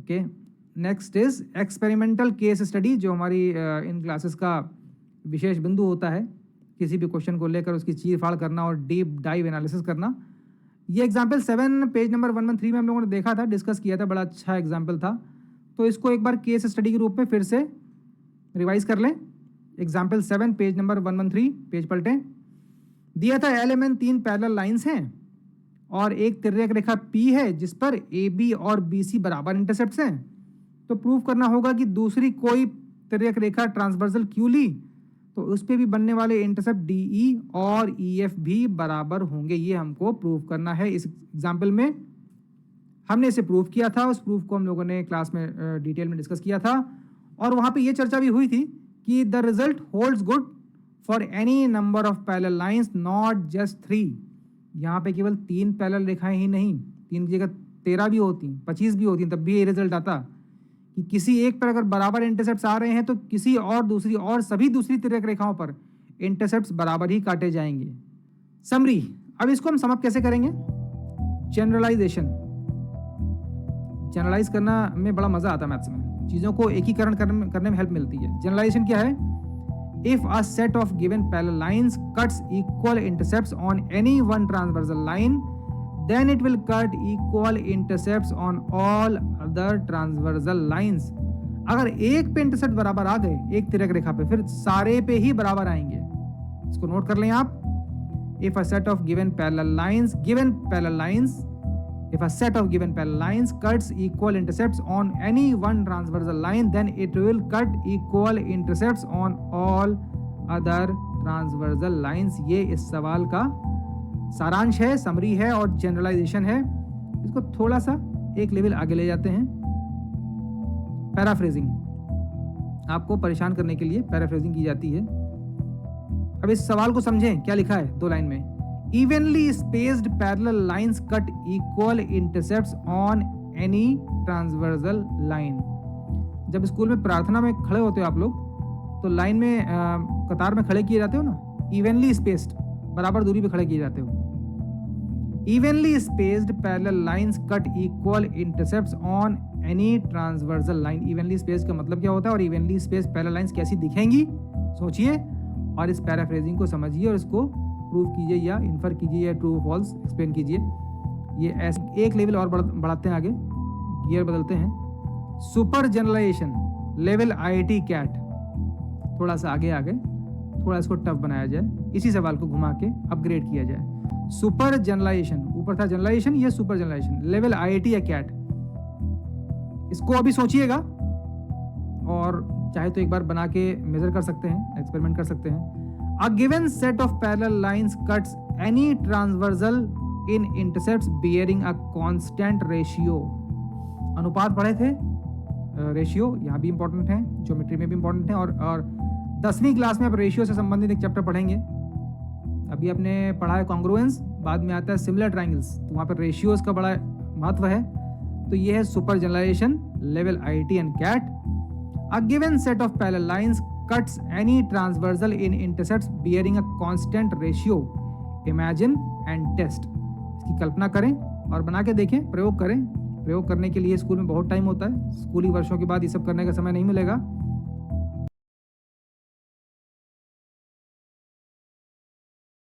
Okay, next is experimental case study, जो हमारी इन classes का विशेष बिंदु होता है, किसी भी क्वेश्चन को लेकर उसकी चीर फाड़ करना और डीप डाइव एनालिसिस करना। ये एग्जाम्पल 7 पेज नंबर 113 में हम लोगों ने देखा था, डिस्कस किया था, बड़ा अच्छा एग्जाम्पल था। तो इसको एक बार केस स्टडी के रूप में फिर से रिवाइज कर लें। एग्जाम्पल 7 पेज नंबर 113, पेज पलटें। दिया था एल 3 पैरेलल लाइंस हैं और एक तिर्यक रेखा P है जिस पर AB और BC बराबर इंटरसेप्ट्स हैं। तो प्रूव करना होगा कि दूसरी कोई तिर्यक रेखा ट्रांसवर्सल Q ली तो उस पर भी बनने वाले इंटरसेप्ट DE और EF भी बराबर होंगे। ये हमको प्रूव करना है। इस एग्जाम्पल में हमने इसे प्रूव किया था, उस प्रूफ को हम लोगों ने क्लास में डिटेल में डिस्कस किया था और वहाँ पे ये चर्चा भी हुई थी कि the result holds good for any number of parallel lines not just 3। यहाँ पे केवल 3 पैरेलल रेखाएं ही नहीं, 3 की जगह 13 भी होती, 25 भी होती, तब भी ये रिजल्ट आता कि किसी एक पर अगर बराबर इंटरसेप्ट्स आ रहे हैं तो किसी और दूसरी और सभी दूसरी तिर्यक रेखाओं पर इंटरसेप्ट्स बराबर ही काटे जाएंगे। समरी, अब इसको हम समअप कैसे करेंगे? जनरलाइजेशन, जनरलाइज करना में बड़ा मजा आता है मैथ्स में, चीजों को एकीकरण करने में हेल्प मिलती है। जनरलाइजेशन क्या है? If a set of given parallel lines cuts equal intercepts on any one transversal line then it will cut equal intercepts on all other transversal lines. अगर एक पे इंटरसेप्ट बराबर आ गए एक तिर्यक रेखा पे, फिर सारे पे ही बराबर आएंगे। इसको नोट कर लें आप। If a set of given parallel lines if a set of given parallel lines cuts equal intercepts on any one transversal line then it will cut equal intercepts on all other transversal lines। ये इस सवाल का सारांश है, summary है और generalisation है। इसको थोड़ा सा एक लेवल आगे ले जाते हैं। पैराफ्रेजिंग, आपको परेशान करने के लिए पैराफ्रेजिंग की जाती है। अब इस सवाल को समझें, क्या लिखा है 2 लाइन में। Evenly spaced parallel lines cut equal intercepts on any transversal line। जब स्कूल में प्रार्थना में खड़े होते हो आप लोग तो लाइन में कतार में खड़े किए जाते हो ना, इवनली स्पेस्ड, बराबर दूरी पे खड़े किए जाते हो। Evenly spaced parallel lines cut equal intercepts on any transversal line. Evenly spaced का मतलब क्या होता है और इवनली स्पेस्ड पैरेलल लाइंस कैसी दिखेंगी, सोचिए और इस पैराफ्रेजिंग को समझिए और इसको प्रूव कीजिए या इन्फर कीजिए या ट्रू फॉल्स एक्सप्लेन कीजिए। ये ऐसे एक लेवल और बढ़ाते हैं, आगे गियर बदलते हैं। Super generalization level IIT CAT, थोड़ा सा आगे थोड़ा इसको टफ बनाया जाए, इसी सवाल को घुमा के अपग्रेड किया जाए। सुपर जनरलाइजेशन, ऊपर था जनरलाइजेशन, ये सुपर जनरलाइजेशन लेवल IIT या कैट। इसको अभी सोचिएगा और चाहे तो एक बार बना के मेजर कर सकते हैं, एक्सपेरिमेंट कर सकते हैं। A given set of parallel lines cuts any transversal in intercepts bearing a constant ratio। अनुपात पढ़े थे, रेशियो यहाँ भी इंपॉर्टेंट है, ज्योमेट्री में भी इंपॉर्टेंट है और 10वीं क्लास में आप रेशियो से संबंधित एक चैप्टर पढ़ेंगे। अभी आपने पढ़ा है कॉन्ग्रुएंस, बाद में आता है सिमिलर ट्राइंगल्स, तो वहाँ पर रेशियोज का बड़ा महत्व है। तो ये है super generalization level IIT and CAT. A given set of parallel lines cuts any transversal in intercepts bearing a constant ratio। Imagine and test। इसकी कल्पना करें और बना के देखें, प्रयोग करें। प्रयोग करने के लिए स्कूल में बहुत टाइम होता है, स्कूली वर्षों के बाद ये सब करने का समय नहीं मिलेगा।